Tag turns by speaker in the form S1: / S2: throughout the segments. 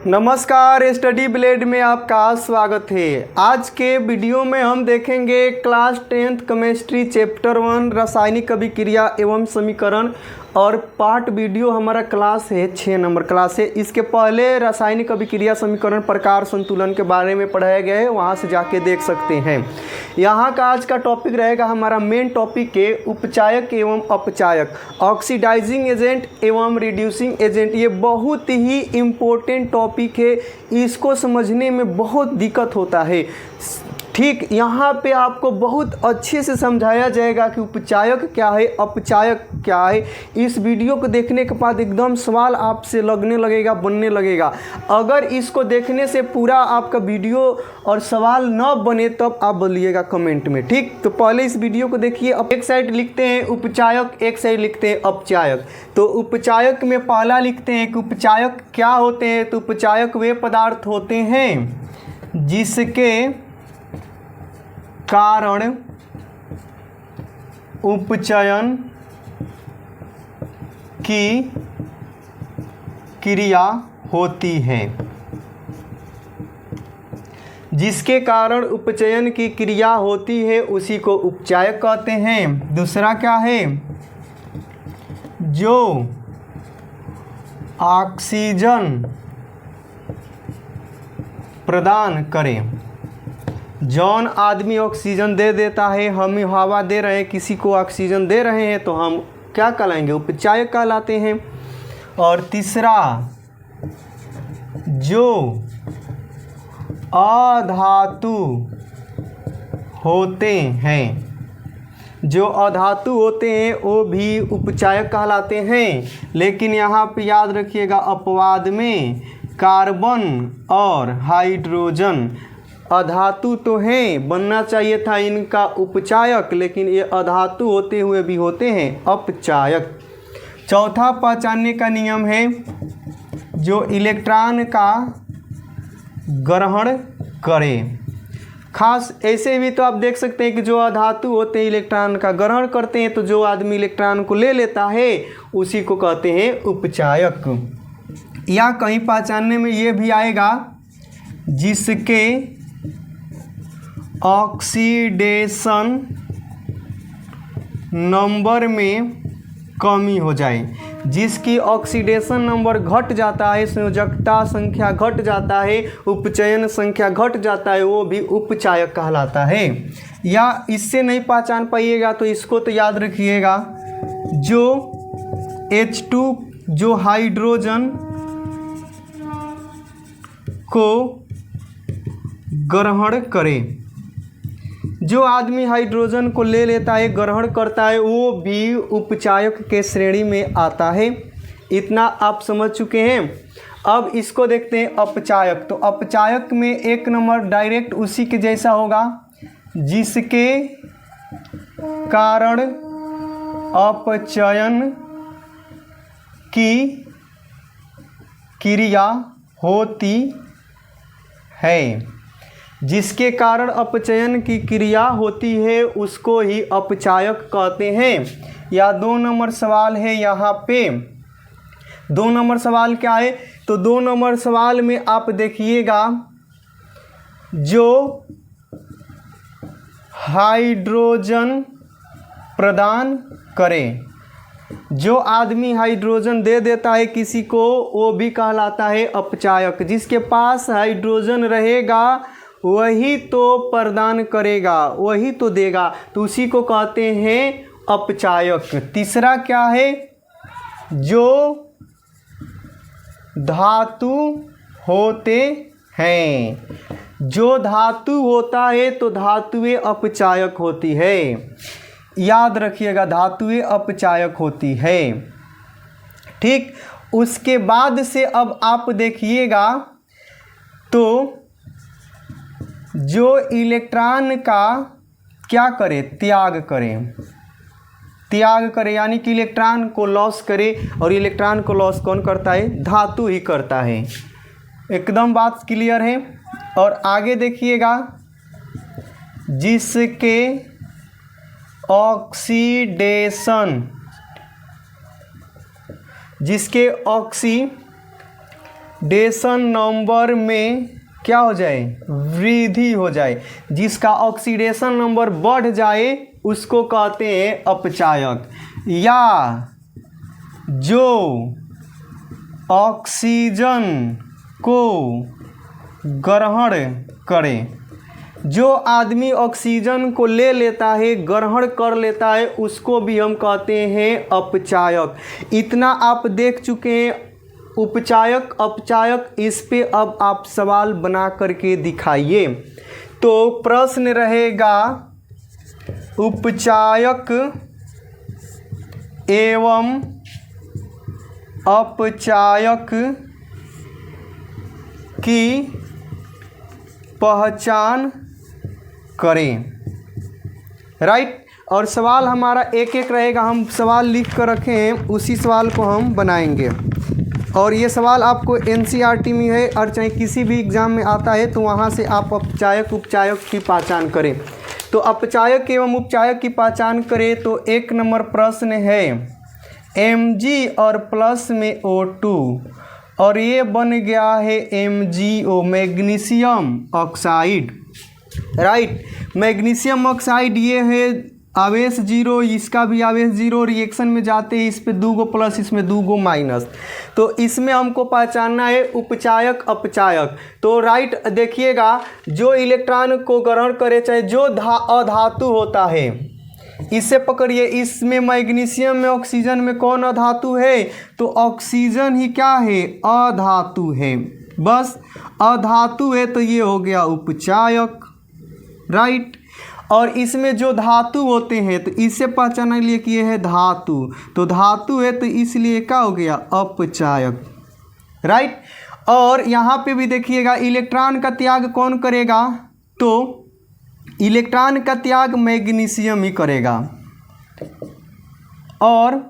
S1: नमस्कार, study blade में आपका स्वागत है। आज के वीडियो में हम देखेंगे क्लास 10th केमिस्ट्री चैप्टर 1 रासायनिक अभिक्रिया एवं समीकरण और पार्ट वीडियो हमारा क्लास है 6 नंबर क्लास है। इसके पहले रासायनिक अभिक्रिया समीकरण प्रकार संतुलन के बारे में पढ़ाया गया है, वहाँ से जाके देख सकते हैं। यहाँ का आज का टॉपिक रहेगा हमारा मेन टॉपिक है उपचायक एवं अपचायक, ऑक्सीडाइजिंग एजेंट एवं रिड्यूसिंग एजेंट। ये बहुत ही इम्पोर्टेंट टॉपिक है, इसको समझने में बहुत दिक्कत होता है। ठीक, यहाँ पे आपको बहुत अच्छे से समझाया जाएगा कि उपचायक क्या है, अपचायक क्या है। इस वीडियो को देखने के बाद एकदम सवाल आपसे लगने लगेगा, बनने लगेगा। अगर इसको देखने से पूरा आपका वीडियो और सवाल न बने तब आप बोलिएगा कमेंट में। ठीक, तो पहले इस वीडियो को देखिए। अब एक साइड लिखते हैं उपचायक, एक साइड लिखते हैं अपचायक। तो उपचायक में पहला लिखते हैं कि उपचायक क्या होते हैं। तो उपचायक वे पदार्थ होते हैं जिसके कारण उपचयन की क्रिया होती है। जिसके कारण उपचयन की क्रिया होती है उसी को उपचायक कहते हैं। दूसरा क्या है, जो ऑक्सीजन प्रदान करें। जौन आदमी ऑक्सीजन दे देता है, हम हवा दे रहे हैं, किसी को ऑक्सीजन दे रहे हैं, तो हम क्या कहलाएंगे, उपचायक कहलाते हैं। और तीसरा, जो अधातु होते हैं, जो अधातु होते हैं वो भी उपचायक कहलाते हैं। लेकिन यहाँ पे याद रखिएगा, अपवाद में कार्बन और हाइड्रोजन अधातु तो हैं, बनना चाहिए था इनका उपचायक, लेकिन ये अधातु होते हुए भी होते हैं अपचायक। चौथा पहचानने का नियम है, जो इलेक्ट्रॉन का ग्रहण करे। खास ऐसे भी तो आप देख सकते हैं कि जो अधातु होते हैं इलेक्ट्रॉन का ग्रहण करते हैं, तो जो आदमी इलेक्ट्रॉन को ले लेता है उसी को कहते हैं उपचायक। या कहीं पहचानने में ये भी आएगा, जिसके ऑक्सीडेशन नंबर में कमी हो जाए। जिसकी ऑक्सीडेशन नंबर घट जाता है, संयोजकता संख्या घट जाता है, उपचयन संख्या घट जाता है, वो भी उपचायक कहलाता है। या इससे नहीं पहचान पाइएगा तो इसको तो याद रखिएगा, जो H2 जो हाइड्रोजन को ग्रहण करे। जो आदमी हाइड्रोजन को ले लेता है, ग्रहण करता है, वो भी उपचायक के श्रेणी में आता है। इतना आप समझ चुके हैं। अब इसको देखते हैं अपचायक। तो अपचायक में एक नंबर डायरेक्ट उसी के जैसा होगा, जिसके कारण अपचयन की क्रिया होती है। जिसके कारण अपचयन की क्रिया होती है उसको ही अपचायक कहते हैं। या 2 नंबर सवाल है यहाँ पे। 2 नंबर सवाल क्या है, तो 2 नंबर सवाल में आप देखिएगा, जो हाइड्रोजन प्रदान करें। जो आदमी हाइड्रोजन दे देता है किसी को, वो भी कहलाता है अपचायक। जिसके पास हाइड्रोजन रहेगा वही तो प्रदान करेगा, वही तो देगा, तो उसी को कहते हैं अपचायक। तीसरा क्या है, जो धातु होते हैं। जो धातु होता है तो धातुएं अपचायक होती है। याद रखिएगा, धातुएं अपचायक होती है। ठीक, उसके बाद से अब आप देखिएगा, तो जो इलेक्ट्रॉन का क्या करे, त्याग करें। त्याग करे यानी कि इलेक्ट्रॉन को लॉस करे। और इलेक्ट्रॉन को लॉस कौन करता है, धातु ही करता है। एकदम बात क्लियर है। और आगे देखिएगा, जिसके ऑक्सीडेशन, जिसके ऑक्सीडेशन नंबर में क्या हो जाए, वृद्धि हो जाए। जिसका ऑक्सीडेशन नंबर बढ़ जाए उसको कहते हैं अपचायक। या जो ऑक्सीजन को ग्रहण करे, जो आदमी ऑक्सीजन को ले लेता है, ग्रहण कर लेता है, उसको भी हम कहते हैं अपचायक। इतना आप देख चुके हैं उपचायक अपचायक। इस पे अब आप सवाल बना करके दिखाइए। तो प्रश्न रहेगा उपचायक एवं अपचायक की पहचान करें। राइट। और सवाल हमारा एक एक रहेगा, हम सवाल लिख कर रखे हैं, उसी सवाल को हम बनाएंगे। और ये सवाल आपको एनसीईआरटी में है और चाहे किसी भी एग्ज़ाम में आता है, तो वहाँ से आप अपचायक उपचायक की पहचान करें। तो अपचायक एवं उपचायक की पहचान करें तो 1 नंबर प्रश्न है Mg और प्लस में O2 और ये बन गया है MgO, magnesium oxide. Right. Magnesium oxide ये है आवेश 0, इसका भी आवेश 0, रिएक्शन में जाते ही इस पे 2 गो प्लस, इसमें 2 गो माइनस। तो इसमें हमको पहचानना है उपचायक अपचायक। तो राइट देखिएगा, जो इलेक्ट्रॉन को ग्रहण करे चाहे जो अधातु होता है, इससे पकड़िए, इसमें मैग्नीशियम में ऑक्सीजन में कौन अधातु है, तो ऑक्सीजन ही क्या है, अधातु है। बस अधातु है तो ये हो गया उपचायक। राइट। और इसमें जो धातु होते हैं तो इससे पहचानने के लिए कि ये है धातु, तो धातु है तो इसलिए क्या हो गया, अपचायक। राइट। और यहाँ पे भी देखिएगा इलेक्ट्रॉन का त्याग कौन करेगा, तो इलेक्ट्रॉन का त्याग मैग्नीशियम ही करेगा। और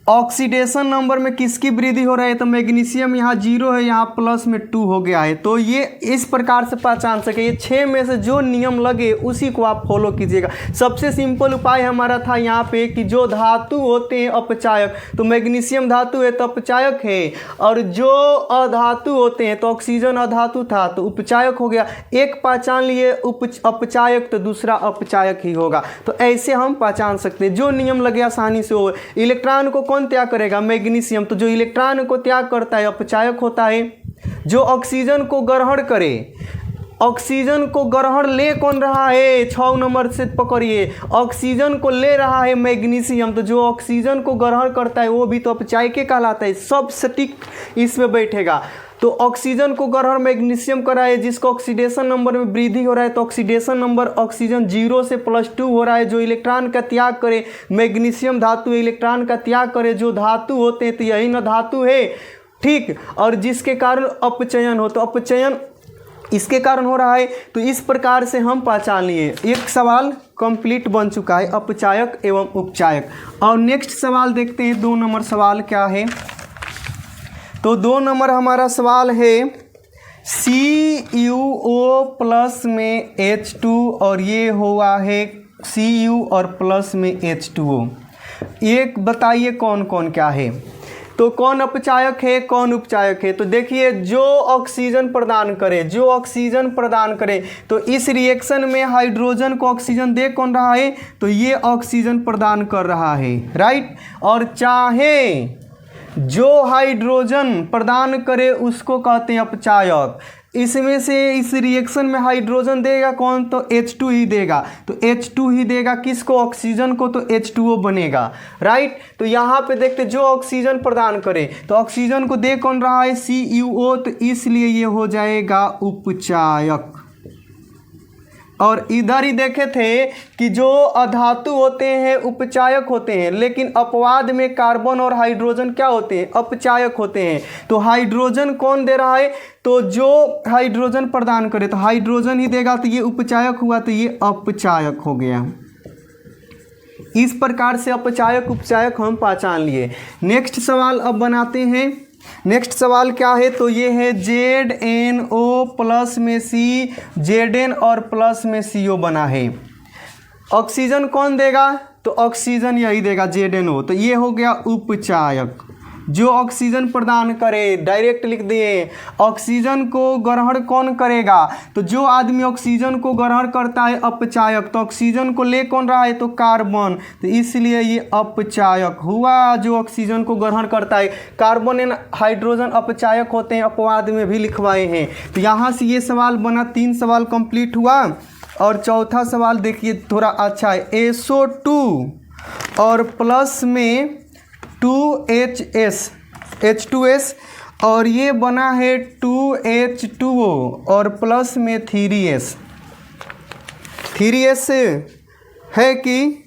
S1: ऑक्सीडेशन नंबर में किसकी वृद्धि हो रहा है, तो मैग्नीशियम यहाँ 0 है, यहाँ प्लस में 2 हो गया है। तो ये इस प्रकार से पहचान सके। ये 6 में से जो नियम लगे उसी को आप फॉलो कीजिएगा। सबसे सिंपल उपाय हमारा था यहाँ पे कि जो धातु होते हैं अपचायक, तो मैग्नीशियम धातु है तो अपचायक है, और जो अधातु होते हैं तो ऑक्सीजन अधातु था तो उपचायक हो गया। एक पहचान लिए अपचायक तो दूसरा अपचायक ही होगा। तो ऐसे हम पहचान सकते हैं, जो नियम लगे आसानी से हो। इलेक्ट्रॉन को कौन त्याग करेगा, मैग्नीशियम, तो जो इलेक्ट्रॉन को त्याग करता है अपचायक होता है। जो ऑक्सीजन को ग्रहण करे, ऑक्सीजन को ग्रहण ले कौन रहा है, 6 नंबर से पकड़िए, ऑक्सीजन को ले रहा है मैग्नीशियम, तो जो ऑक्सीजन को ग्रहण करता है वो भी तो अपचायक कहलाता है। सब सटीक इसमें बैठेगा। तो ऑक्सीजन को ग्रहण मैग्नीशियम करा है, जिसको ऑक्सीडेशन नंबर में वृद्धि हो रहा है, तो ऑक्सीडेशन नंबर ऑक्सीजन 0 से +2 हो रहा है। जो इलेक्ट्रॉन का त्याग करे, मैग्नीशियम धातु इलेक्ट्रॉन का त्याग करे, जो धातु होते हैं तो यही न धातु है। ठीक। और जिसके कारण अपचयन हो, तो अपचयन इसके कारण हो रहा है। तो इस प्रकार से हम पहचान लिए। एक सवाल कंप्लीट बन चुका है, अपचायक एवं उपचायक। और नेक्स्ट सवाल देखते हैं, 2 नंबर सवाल क्या है। तो 2 नंबर हमारा सवाल है CuO प्लस में H2 और ये हुआ है Cu और प्लस में H2O। एक बताइए कौन कौन क्या है, तो कौन अपचायक है कौन उपचायक है। तो देखिए, जो ऑक्सीजन प्रदान करे, जो ऑक्सीजन प्रदान करे, तो इस रिएक्शन में हाइड्रोजन को ऑक्सीजन दे कौन रहा है, तो ये ऑक्सीजन प्रदान कर रहा है। राइट। और चाहे जो हाइड्रोजन प्रदान करे उसको कहते हैं अपचायक। इसमें से इस रिएक्शन में हाइड्रोजन देगा कौन, तो H2 ही देगा। तो H2 ही देगा किसको, ऑक्सीजन को, तो H2O बनेगा। राइट। तो यहाँ पे देखते जो ऑक्सीजन प्रदान करे, तो ऑक्सीजन को दे कौन रहा है, CuO, तो इसलिए ये हो जाएगा उपचायक। और इधर ही देखे थे कि जो अधातु होते हैं उपचायक होते हैं, लेकिन अपवाद में कार्बन और हाइड्रोजन क्या होते हैं, अपचायक होते हैं। तो हाइड्रोजन कौन दे रहा है, तो जो हाइड्रोजन प्रदान करे, तो हाइड्रोजन ही देगा, तो ये उपचायक हुआ, तो ये अपचायक हो गया। इस प्रकार से अपचायक उपचायक हम पहचान लिए। नेक्स्ट सवाल अब बनाते हैं। नेक्स्ट सवाल क्या है, तो ये है ZnO प्लस में C, Zn और प्लस में CO बना है। ऑक्सीजन कौन देगा, तो ऑक्सीजन यही देगा ZnO, तो ये हो गया उपचायक। जो ऑक्सीजन प्रदान करे, डायरेक्ट लिख दिए। ऑक्सीजन को ग्रहण कौन करेगा, तो जो आदमी ऑक्सीजन को ग्रहण करता है अपचायक, तो ऑक्सीजन को ले कौन रहा है, तो कार्बन, तो इसलिए ये अपचायक हुआ जो ऑक्सीजन को ग्रहण करता है। कार्बन एंड हाइड्रोजन अपचायक होते हैं, अपवाद में भी लिखवाए हैं। तो यहाँ से ये सवाल बना, 3 सवाल कंप्लीट हुआ। और चौथा सवाल देखिए थोड़ा अच्छा है, SO2 और प्लस में 2HS H2S और ये बना है 2H2O और प्लस में 3S है कि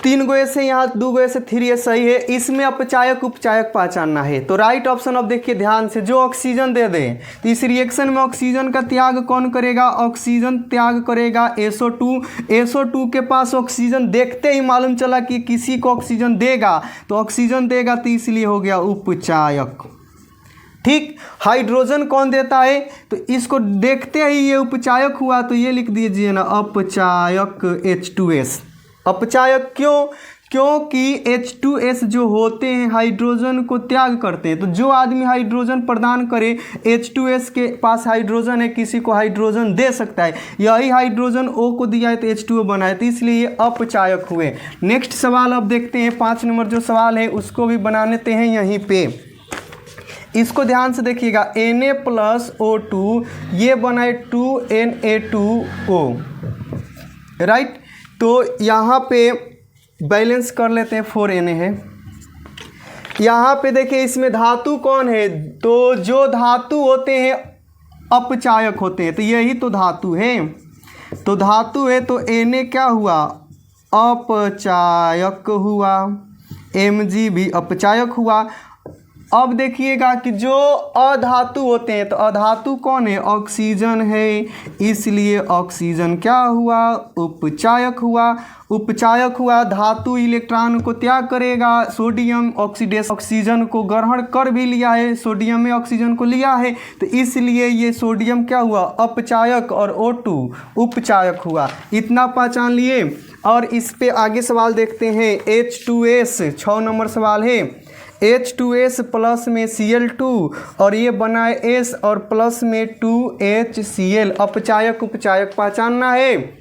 S1: 3 गो ऐसे यहाँ 2 गो ऐसे 3S सही है। इसमें अपचायक उपचायक पहचानना है। तो राइट ऑप्शन अब देखिए ध्यान से, जो ऑक्सीजन दे दे तो इस रिएक्शन में ऑक्सीजन का त्याग कौन करेगा, ऑक्सीजन त्याग करेगा SO2। SO2 के पास ऑक्सीजन देखते ही मालूम चला कि किसी को ऑक्सीजन देगा, तो ऑक्सीजन देगा, तो इसलिए हो गया उपचायक। ठीक, हाइड्रोजन कौन देता है, तो इसको देखते ही ये उपचायक हुआ, तो ये लिख दीजिए ना अपचायक H2S। अपचायक क्यों, क्योंकि H2S जो होते हैं हाइड्रोजन को त्याग करते हैं। तो जो आदमी हाइड्रोजन प्रदान करे, H2S के पास हाइड्रोजन है, किसी को हाइड्रोजन दे सकता है, यही हाइड्रोजन O को दिया है तो H2O बना है, तो इसलिए ये अपचायक हुए। नेक्स्ट सवाल अब देखते हैं, 5 नंबर जो सवाल है उसको भी बना लेते हैं यहीं पे। इसको ध्यान से देखिएगा, Na+O2 ये बना है 2Na2O, राइट। तो यहाँ पे बैलेंस कर लेते हैं, 4Na है। यहाँ पे देखिए इसमें धातु कौन है, तो जो धातु होते हैं अपचायक होते हैं, तो यही तो धातु है। तो धातु है तो Na क्या हुआ, अपचायक हुआ, Mg भी अपचायक हुआ। अब देखिएगा कि जो अधातु होते हैं, तो अधातु कौन है, ऑक्सीजन है, इसलिए ऑक्सीजन क्या हुआ, उपचायक हुआ। उपचायक हुआ, धातु इलेक्ट्रॉन को त्याग करेगा, सोडियम ऑक्सीडेशन ऑक्सीजन को ग्रहण कर भी लिया है, सोडियम में ऑक्सीजन को लिया है, तो इसलिए ये सोडियम क्या हुआ, अपचायक, और O2 उपचायक हुआ। इतना पहचान लिए। और इस पे आगे सवाल देखते हैं, H2S 6 नंबर सवाल है। H2S प्लस में Cl2 और ये बना है S और प्लस में 2HCl, अपचायक उपचायक पहचानना है।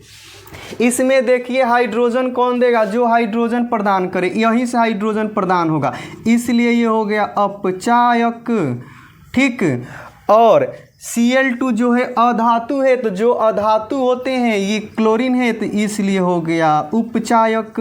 S1: इसमें देखिए हाइड्रोजन कौन देगा, जो हाइड्रोजन प्रदान करे, यहीं से हाइड्रोजन प्रदान होगा, इसलिए ये हो गया अपचायक। ठीक, और Cl2 जो है अधातु है, तो जो अधातु होते हैं ये क्लोरीन है, तो इसलिए हो गया उपचायक।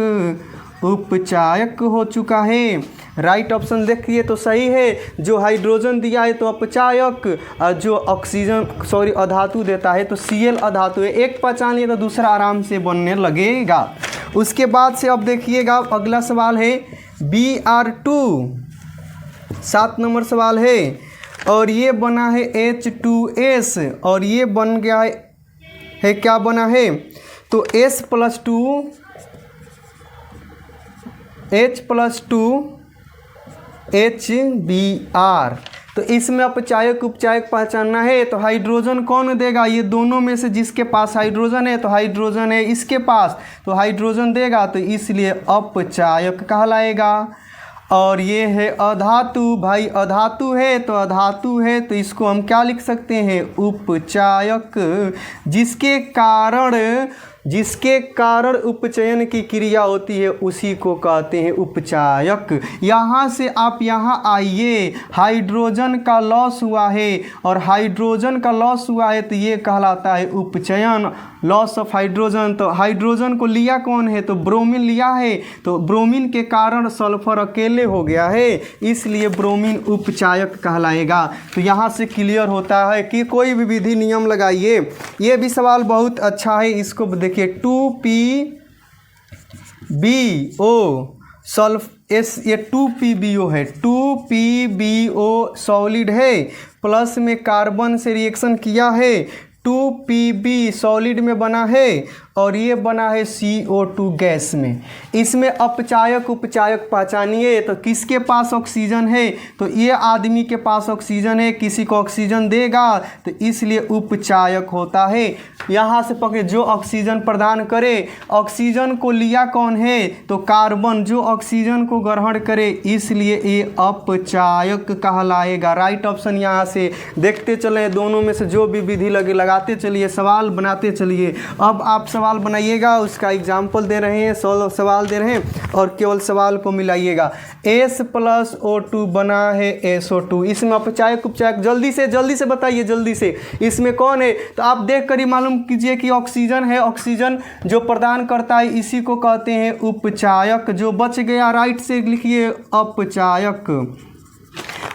S1: उपचायक हो चुका है। राइट ऑप्शन देखिए तो सही है, जो हाइड्रोजन दिया है तो अपचायक, और जो ऑक्सीजन अधातु देता है तो Cl अधातु है। एक पहचान लिए तो दूसरा आराम से बनने लगेगा। उसके बाद से अब देखिएगा अगला सवाल है Br2, 7 नंबर सवाल है, और ये बना है H2S और ये बन गया है क्या बना है, तो S+2 H+2 HBr। तो इसमें अपचायक उपचायक पहचानना है। तो हाइड्रोजन कौन देगा, ये दोनों में से जिसके पास हाइड्रोजन है, तो हाइड्रोजन है इसके पास, तो हाइड्रोजन देगा, तो इसलिए अपचायक कहलाएगा। और ये है अधातु, भाई अधातु है तो अधातु है, तो इसको हम क्या लिख सकते हैं, उपचायक। जिसके कारण उपचयन की क्रिया होती है उसी को कहते हैं उपचायक। यहाँ से आप यहाँ आइए, हाइड्रोजन का लॉस हुआ है, और हाइड्रोजन का लॉस हुआ है तो ये कहलाता है उपचयन, लॉस ऑफ हाइड्रोजन। तो हाइड्रोजन को लिया कौन है, तो ब्रोमीन लिया है, तो ब्रोमीन के कारण सल्फर अकेले हो गया है, इसलिए ब्रोमीन उपचायक कहलाएगा। तो यहाँ से क्लियर होता है कि कोई भी विधि नियम लगाइए। ये भी सवाल बहुत अच्छा है, इसको देखिए 2PbO ये 2PbO है, 2PbO सॉलिड है, प्लस में कार्बन से रिएक्शन किया है, 2Pb सॉलिड में बना है, और ये बना है CO2 गैस में। इसमें अपचायक उपचायक पहचानिए। तो किसके पास ऑक्सीजन है, तो ये आदमी के पास ऑक्सीजन है, किसी को ऑक्सीजन देगा तो इसलिए उपचायक होता है। यहाँ से पकड़े, जो ऑक्सीजन प्रदान करे, ऑक्सीजन को लिया कौन है, तो कार्बन, जो ऑक्सीजन को ग्रहण करे, इसलिए ये अपचायक कहलाएगा। राइट ऑप्शन यहाँ से देखते चले, दोनों में से जो भी विधि लगे लगाते चलिए, सवाल बनाते चलिए। अब आप सवाल बनाइएगा, उसका एग्जाम्पल दे रहे हैं, सवाल दे रहे हैं और केवल सवाल को मिलाइएगा। H+O2 बना है SO2, इसमें अपचायक उपचायक जल्दी से बताइए, जल्दी से इसमें कौन है, तो आप देख कर ही मालूम कीजिए कि ऑक्सीजन है। ऑक्सीजन जो प्रदान करता है इसी को कहते हैं उपचायक। जो बच गया राइट से लिखिए अपचायक।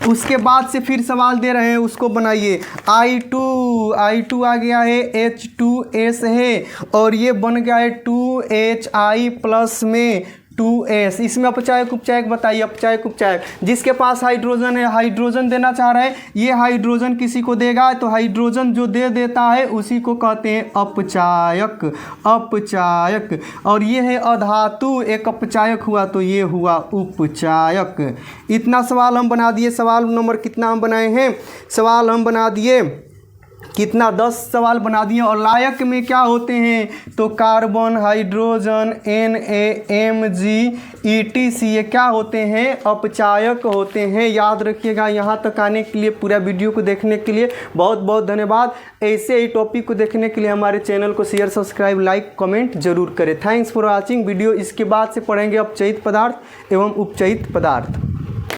S1: उसके बाद से फिर सवाल दे रहे हैं, उसको बनाइए। I2 आ गया है, H2S है और ये बन गया है 2HI प्लस में 2S। इसमें अपचायक उपचायक बताइए, अपचायक उपचायक। जिसके पास हाइड्रोजन है, हाइड्रोजन देना चाह रहा है, ये हाइड्रोजन किसी को देगा तो हाइड्रोजन जो दे देता है उसी को कहते हैं अपचायक। अपचायक। और ये है अधातु, एक अपचायक हुआ तो ये हुआ उपचायक। इतना सवाल हम बना दिए। सवाल नंबर कितना हम बनाए हैं, सवाल हम बना दिए कितना, 10 सवाल बना दिए। और लायक में क्या होते हैं, तो कार्बन, हाइड्रोजन, NaMg, ETC, ये क्या होते हैं, अपचायक होते हैं। याद रखिएगा। यहाँ तक आने के लिए, पूरा वीडियो को देखने के लिए बहुत बहुत धन्यवाद। ऐसे ही टॉपिक को देखने के लिए हमारे चैनल को शेयर, सब्सक्राइब, लाइक, कमेंट जरूर करें। Thanks for watching video. इसके बाद से पढ़ेंगे अपचयित पदार्थ एवं उपचयित पदार्थ।